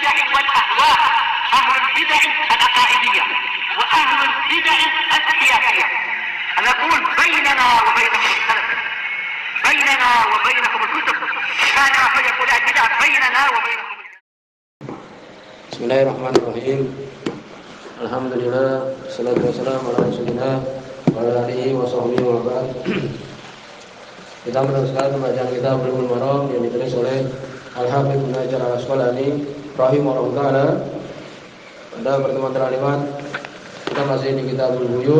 البدع والأهواء، أهل البدع العقائدية وأهل البدع السياسية. نقول بيننا وبينكم السلف، بيننا وبينكم الكتب، كان فيقول البدع بيننا وبينكم. Bismillahirrahmanirrahim. Alhamdulillah, salatu wassalamu ala rasulillah wa ala alihi wa sahbihi wa ba'd. Kita meneruskan pembacaan kitab Bulughul Maram yang ditulis oleh Al-Hafidz Ibnu Hajar Al-Asqalani rahimahullah taala. Pada pertemuan terlewat kita masih di Kitabul Buyu.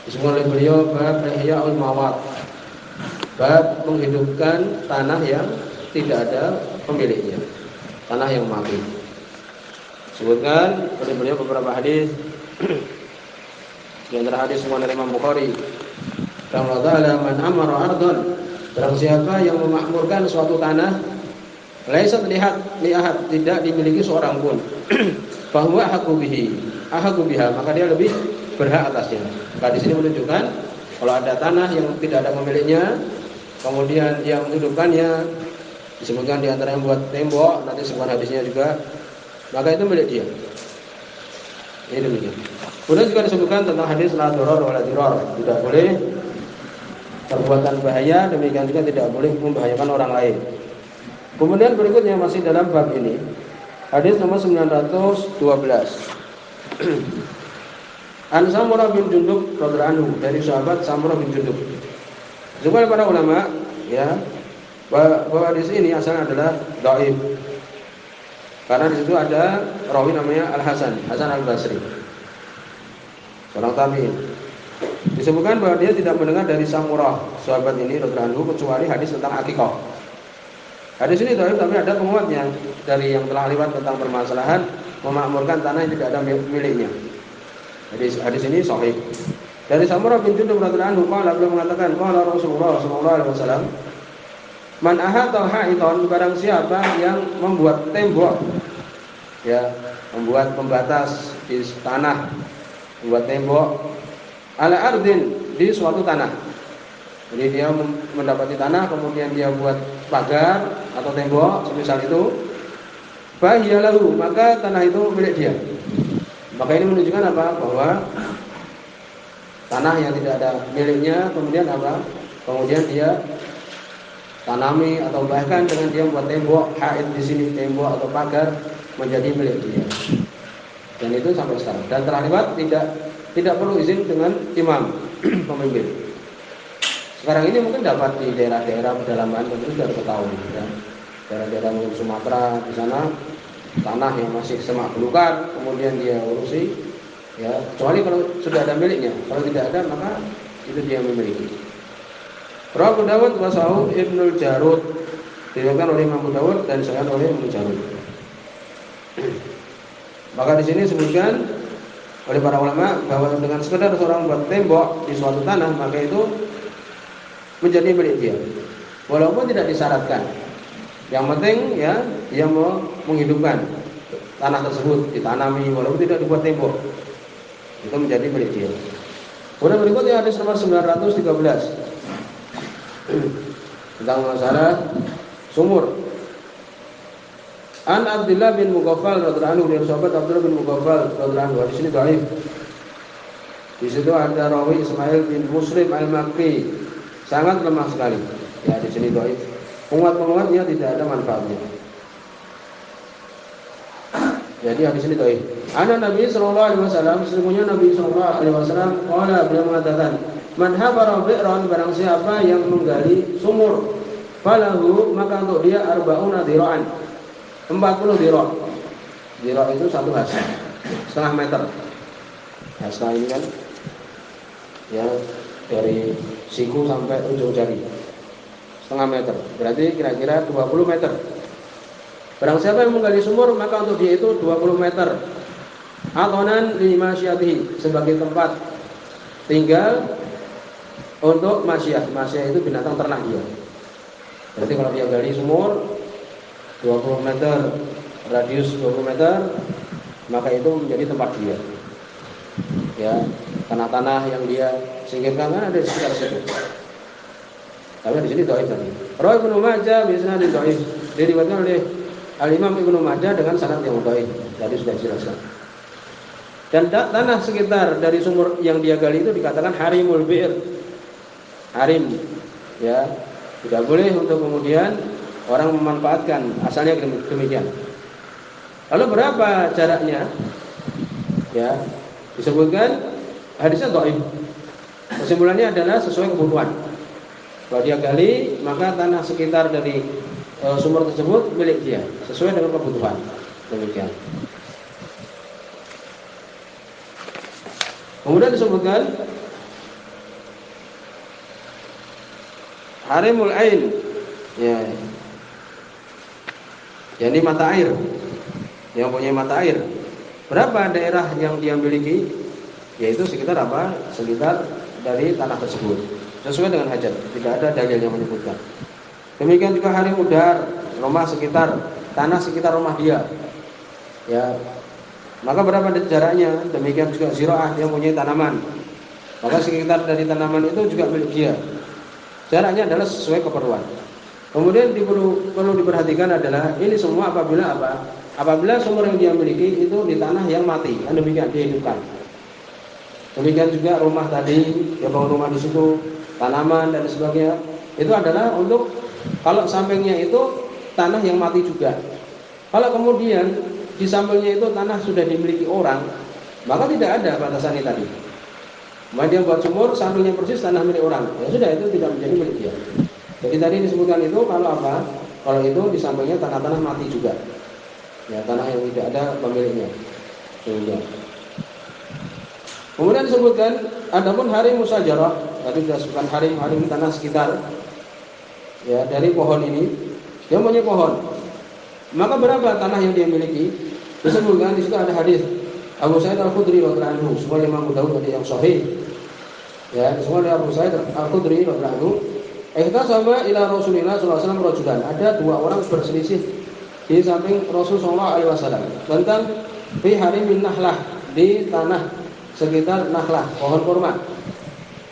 Disebut oleh beliau bab Ihya'ul Mawat, bab menghidupkan tanah yang tidak ada pemiliknya, tanah yang mati. Sebutkan oleh beliau beberapa hadis. Di antara hadis semua dari Imam Bukhari, Allah Ta'ala man amara ardon, barang siapa yang memakmurkan suatu tanah, laisat lihat tidak dimiliki seorang pun, bahwa ahaqu biha, maka dia lebih berhak atasnya. Maka di sini menunjukkan kalau ada tanah yang tidak ada pemiliknya, kemudian yang menghidupkannya, disebutkan di antara yang buat tembok, nanti sebuah hadisnya juga, maka itu milik dia. Ini demikian. Kemudian juga disebutkan tentang hadis la darar wa la dirar, tidak boleh perbuatan bahaya, demikian juga tidak boleh membahayakan orang lain. Kemudian berikutnya masih dalam bab ini, hadis nomor 912. An Samurah bin Jundub radhiyallahu anhu, dari sahabat Samurah bin Jundub. Juga para ulama ya bahwa hadis ini asalnya adalah dhaif. Karena di situ ada rawi namanya Hasan Al-Basri, seorang tabi'in. Disebutkan bahwa dia tidak mendengar dari Samurah sahabat ini radhiyallahu anhu kecuali hadis tentang akikah. Hadis ini dhaif tapi ada penguatnya dari yang telah lewat tentang permasalahan memakmurkan tanah yang tidak ada miliknya. Jadi hadis ini sahih. Dari Samurah bin Jundub radhiyallahu anhu qala, beliau mengatakan qala Rasulullah sallallahu alaihi wasallam, man ahata ha'itan, barang siapa yang membuat tembok, ya, membuat pembatas di tanah, membuat tembok ala ardin, di suatu tanah. Jadi dia mendapati tanah, kemudian dia buat pagar atau tembok semisal itu, fahiyalahu, maka tanah itu milik dia. Maka ini menunjukkan apa? Bahwa tanah yang tidak ada miliknya, kemudian apa? Kemudian dia tanami atau bahkan dengan dia buat tembok haid di sini, tembok atau pagar, menjadi milik dia. Dan itu sampai sekarang. Dan terlibat tidak perlu izin dengan imam pemimpin. Sekarang ini mungkin dapat di daerah-daerah pedalaman, tentu sudah diketahui ya. Daerah-daerah mungkin Sumatera, di sana tanah yang masih semak belukar, kemudian dia urusi ya, kecuali kalau sudah ada miliknya. Kalau tidak ada, maka itu dia memiliki. Rawi Abu Dawud wa Sahih Ibnul Jarud, diriwayatkan oleh Imam Abu Dawud dan disahihkan oleh Ibnu Jarud. Maka di sini disebutkan oleh para ulama bahwa dengan sekedar seorang buat tembok di suatu tanah, maka itu menjadi milik dia, walaupun tidak disyaratkan. Yang penting ya dia mau menghidupkan tanah tersebut, ditanami walaupun tidak dibuat tembok, itu menjadi milik dia. Kemudian berikutnya hadis nomor 913 tentang masalah sumur. An Abdullah bin Mughaffal radhiyallahu anhu, dari sahabat Abdullah bin Mughaffal radhiyallahu anhu. Di sini dhaif. Di situ ada rawi Ismail bin Muslim Al-Makki, sangat lemah sekali. Ya, di sini dhaif. Penguat-penguatnya tidak ada manfaatnya. Jadi hadis ini dhaif. Ana Nabi sallallahu alaihi wasallam, sesungguhnya Nabi sallallahu alaihi wasallam qala, beliau mengatakan, man habara bi'ran, barang siapa yang menggali sumur, falahu, maka untuk dia arbauna dira'an, 40 dirah. Dirah itu satu hasta, setengah meter. Hasta ini kan ya dari siku sampai ujung jari, setengah meter, berarti kira-kira 20 meter. Barang siapa yang menggali sumur, maka untuk dia itu 20 meter. Atonan li masyatihi, sebagai tempat tinggal untuk masyah. Masyah itu binatang ternak dia. Berarti kalau dia gali sumur 20 meter, radius 20 meter, maka itu menjadi tempat dia. Ya, tanah-tanah yang dia singkirkan kan ada di sekitar situ. Tapi di sini dhaif tadi. Rawi Ibnu Majah biasanya di dhaif, diriwayatkan oleh Al-Imam Ibnu Majah dengan sanad yang dhaif. Tadi sudah dijelaskan. Dan tanah sekitar dari sumur yang dia gali itu dikatakan harimul bi'r. Harim, ya, tidak boleh untuk kemudian orang memanfaatkan, asalnya demikian. Lalu berapa jaraknya? Ya, disebutkan hadisnya dhaif. Kesimpulannya adalah sesuai kebutuhan. Kalau dia gali, maka tanah sekitar dari sumur tersebut milik dia, sesuai dengan kebutuhan. Demikian. Kemudian disebutkan harimul ain, ya, jadi mata air, yang punya mata air. Berapa daerah yang dia miliki? Yaitu sekitar apa? Sekitar dari tanah tersebut, sesuai dengan hajat. Tidak ada dalil yang menyebutkan. Demikian juga harim udar, rumah sekitar, tanah sekitar rumah dia. Ya, maka berapa jaraknya? Demikian juga ziraah yang punya tanaman. Maka sekitar dari tanaman itu juga milik dia. Jaraknya adalah sesuai keperluan. Kemudian perlu diperhatikan adalah ini semua apabila apa? Apabila sumur yang dia miliki itu di tanah yang mati, kan demikian dihidupkan. Demikian juga rumah tadi, ya bangun rumah di situ, tanaman dan sebagainya. Itu adalah untuk kalau sampingnya itu tanah yang mati juga. Kalau kemudian di sampingnya itu tanah sudah dimiliki orang, maka tidak ada batasannya tadi. Maka dia buat sumur, sampingnya persis tanah milik orang. Ya sudah, itu tidak menjadi milik dia. Jadi tadi disebutkan itu kalau apa? Kalau itu di sampingnya tanah-tanah mati juga. Ya, tanah yang tidak ada pemiliknya. Kemudian disebutkan adapun harim musajarah, tadi sudah disebutkan harim tanah sekitar. Ya, dari pohon ini, dia punya pohon. Maka berapa tanah yang dia miliki? Disebutkan di situ ada hadis Abu Sa'id Al-Khudri radhiyallahu anhu, semua Imam Abu Dawud ada yang sahih. Ya, semua dari Abu Sa'id Al-Khudri radhiyallahu anhu, ihtasaba ila Rasulillah sallallahu alaihi wasallam rajulan. Ada dua orang berselisih di samping Rasul sallallahu alaihi wasallam tentang fi harimin nahlah, di tanah sekitar nahlah, pohon kurma.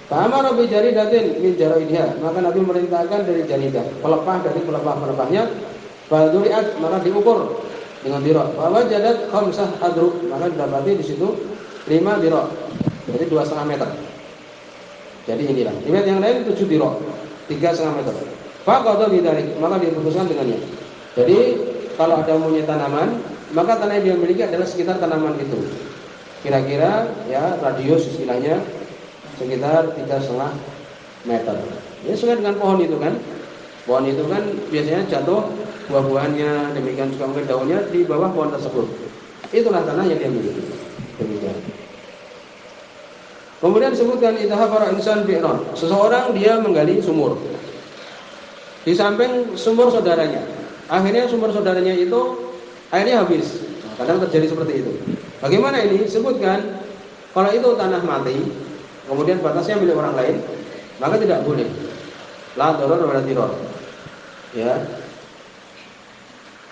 Fa'amara bi jaridatin min jaraidha, maka Nabi merintahkan dari jaridah, pelepah dari pelepah-pelepahnya, faduriat, maka diukur dengan dirok. Bahwa jadat khamsah adruk, maka didapati di situ 5 dirok, berarti 2,5 meter. Jadi inilah. Riwayat yang lain 7 dirok, 3,5 meter. Faqadha bidzalik, maka diputuskan dengannya. Jadi kalau ada punya tanaman, maka tanah yang dia miliki adalah sekitar tanaman itu. Kira-kira ya radius istilahnya sekitar 3,5 meter. Ya sesuai dengan pohon itu kan. Pohon itu kan biasanya jatuh buah-buahannya, demikian juga mungkin daunnya di bawah pohon tersebut. Itulah tanah yang dia miliki. Demikian. Kemudian disebutkan idhafara insan bi'ran. Seseorang dia menggali sumur di samping sumur saudaranya. Akhirnya sumur saudaranya itu airnya habis. Kadang terjadi seperti itu. Bagaimana ini? Sebutkan kalau itu tanah mati, kemudian batasnya milik orang lain, maka tidak boleh. La darar wala dirar. Ya.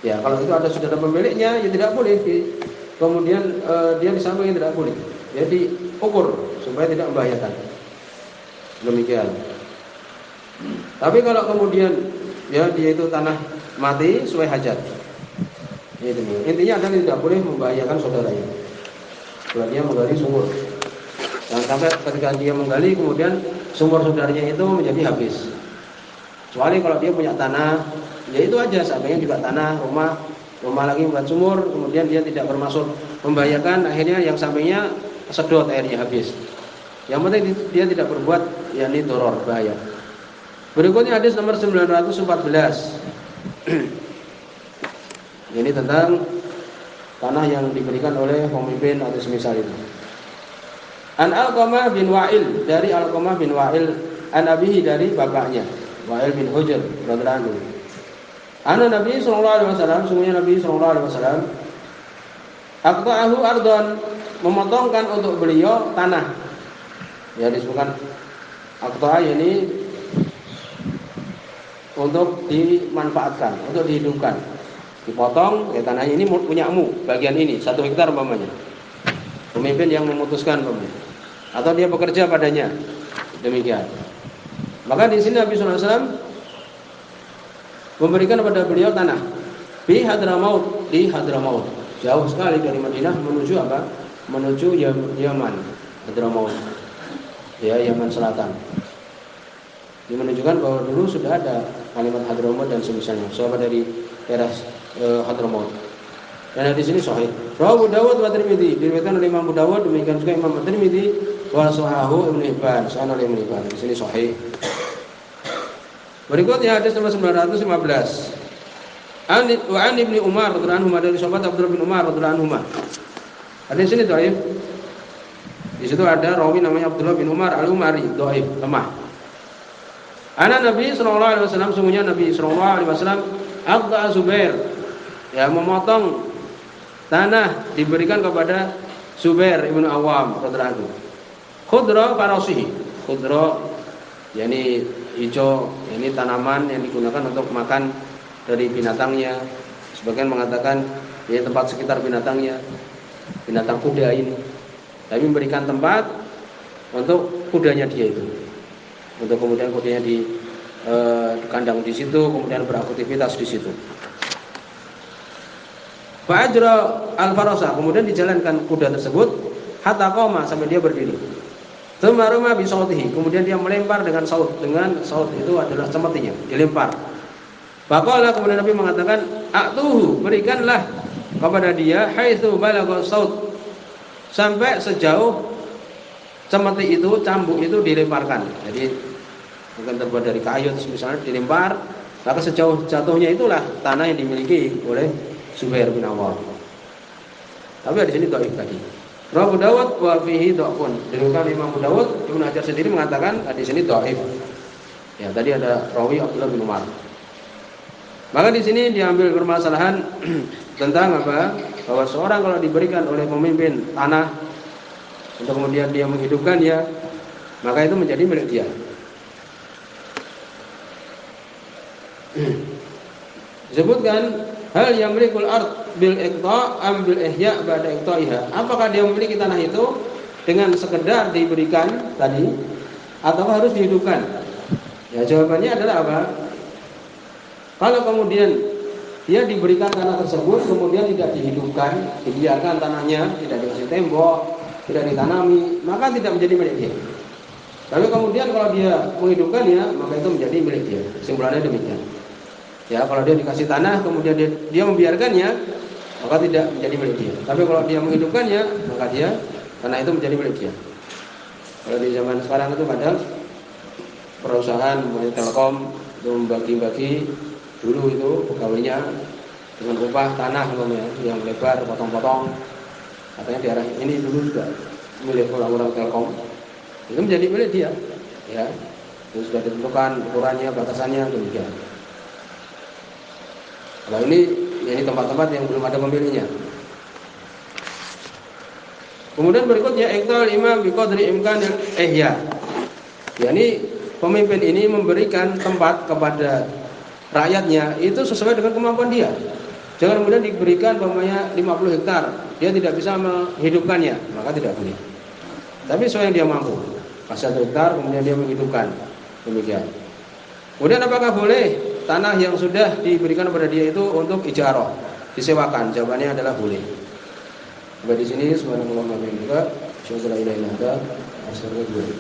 Ya, kalau itu sudah ada pemiliknya, ya tidak boleh. Kemudian dia di sampingnya tidak boleh. Jadi ukur supaya tidak membahayakan. Demikian. Tapi kalau kemudian ya dia itu tanah mati sesuai hajat. Itu intinya adalah tidak boleh membahayakan saudaranya. Kalau dia menggali sumur, jangan sampai ketika dia menggali kemudian sumur saudaranya itu menjadi habis. Kecuali kalau dia punya tanah, ya itu aja, sampingnya juga tanah, rumah lagi buat sumur, kemudian dia tidak bermaksud membahayakan, akhirnya yang sampingnya sedot airnya habis. Yang penting dia tidak berbuat yakni doror, bahaya. Berikutnya hadis nomor 914. Ini tentang tanah yang diberikan oleh pemimpin atau semisal itu. An Alqamah bin Wa'il, dari Alqamah bin Wa'il, an abihi, dari bapaknya Wa'il bin Hujr radhiyallahu anhu. Anna Nabi sallallahu alaihi wasallam, sungguhnya Nabi sallallahu alaihi wasallam, aqta'ahu ardon, memotongkan untuk beliau tanah. Ya disebutkan aqta'a ini untuk dimanfaatkan, untuk dihidupkan. Dipotong, ya tanahnya ini punyamu, bagian ini 1 hektar umpamanya. Pemimpin yang memutuskan umpamanya, atau dia bekerja padanya. Demikian. Maka di sini Nabi sallallahu alaihi wasallam memberikan kepada beliau tanah. Di Hadramaut. Jauh sekali dari Madinah menuju apa? Menuju Yaman, Hadramaut. Ya, Yaman Selatan. Ini menunjukkan bahwa dulu sudah ada kalimat Hadramaut dan semisalnya. Sahabat dari daerah Hadramaut. Dan di sini sahih. Rawahu Abu Dawud wa Tirmidzi. Diriwayatkan oleh Imam Abu Dawud, demikian juga Imam Tirmidzi wa sahahu Ibnu Hibban. Sahih oleh Ibnu Hibban. Di sini sahih. Berikutnya hadis nomor 915. An Ibnu Umar radhiyallahu anhu, dari sahabat Abdullah bin Umar radhiyallahu anhu. Hadis ini dhaif. Di situ ada rawi namanya Abdullah bin Umar Al-Umari, dhaif, lemah. Ana Nabi sallallahu alaihi wasallam, sungguhnya Nabi sallallahu alaihi wasallam aqta Zubair, ya, memotong tanah diberikan kepada Zubair ibnu Awam radhiyallahu anhu. Khudra farasihi. Khudra yakni hijau, ini tanaman yang digunakan untuk makan dari binatangnya. Sebagian mengatakan ya tempat sekitar binatangnya, binatang kuda ini. Tapi memberikan tempat untuk kudanya dia itu, untuk kemudian kudanya di kandang di situ, kemudian beraktivitas di situ. Fa'ajra al-farasa, kemudian dijalankan kuda tersebut hatta qama, sampai dia berdiri. Tsumma rama bi sautihi, kemudian dia melempar dengan saut itu adalah cemetinya, dilempar. Faqala, kemudian Nabi mengatakan, "A'tuhu, berikanlah kepada dia haitsu balagha saut." Sampai sejauh cemeti itu, cambuk itu dilemparkan. Jadi mungkin terbuat dari kayu misalnya, dilempar, maka sejauh jatuhnya itulah tanah yang dimiliki oleh Zubair bin Awam. Tapi di sini dhaif tadi. Abu Dawud wa fihi dhafun. Diriwayatkan Imam Abu Dawud, Ibnu Hajar sendiri mengatakan di sini dhaif. Ya, tadi ada rawi Abdullah bin Umar. Maka di sini diambil permasalahan tentang apa? Bahwa seorang kalau diberikan oleh pemimpin tanah untuk kemudian dia menghidupkannya, maka itu menjadi milik dia. Disebutkan hal yamlikul ard bil iqta' am bil ihya' ba'da iqta'iha. Apakah dia memiliki tanah itu dengan sekedar diberikan tadi atau harus dihidupkan? Ya, jawabannya adalah apa? Kalau kemudian dia diberikan tanah tersebut kemudian tidak dihidupkan, dibiarkan tanahnya, tidak dikasih tembok, tidak ditanami, maka tidak menjadi milik dia. Tapi kemudian kalau dia menghidupkannya, maka itu menjadi milik dia. Kesimpulannya demikian. Ya, kalau dia dikasih tanah kemudian dia membiarkannya, maka tidak menjadi milik dia. Tapi kalau dia menghidupkannya, maka tanah itu menjadi milik dia. Kalau di zaman sekarang itu kadang perusahaan Telkom itu membagi-bagi dulu itu pegawainya dengan upah tanah yang lebar, potong-potong. Katanya di arah ini dulu juga milik orang-orang Telkom. Itu menjadi milik dia. Ya, itu sudah ditentukan ukurannya, batasannya, demikian. Kalau ini tempat-tempat yang belum ada pemiliknya. Kemudian berikutnya iqtal imam biqadri imkanil ihya. Yani pemimpin ini memberikan tempat kepada rakyatnya itu sesuai dengan kemampuan dia. Jangan kemudian diberikan umpamanya 50 hektar, dia tidak bisa menghidupkannya, maka tidak boleh. Tapi sesuai yang dia mampu. Kasih 1 hektar kemudian dia menghidupkan. Demikian. Kemudian apakah boleh tanah yang sudah diberikan kepada dia itu untuk ijarah, disewakan? Jawabannya adalah boleh. Sampai di sini subhanallah wa bihamdihi, asyhadu an la ilaha illa anta, astaghfiruka wa atubu ilaik.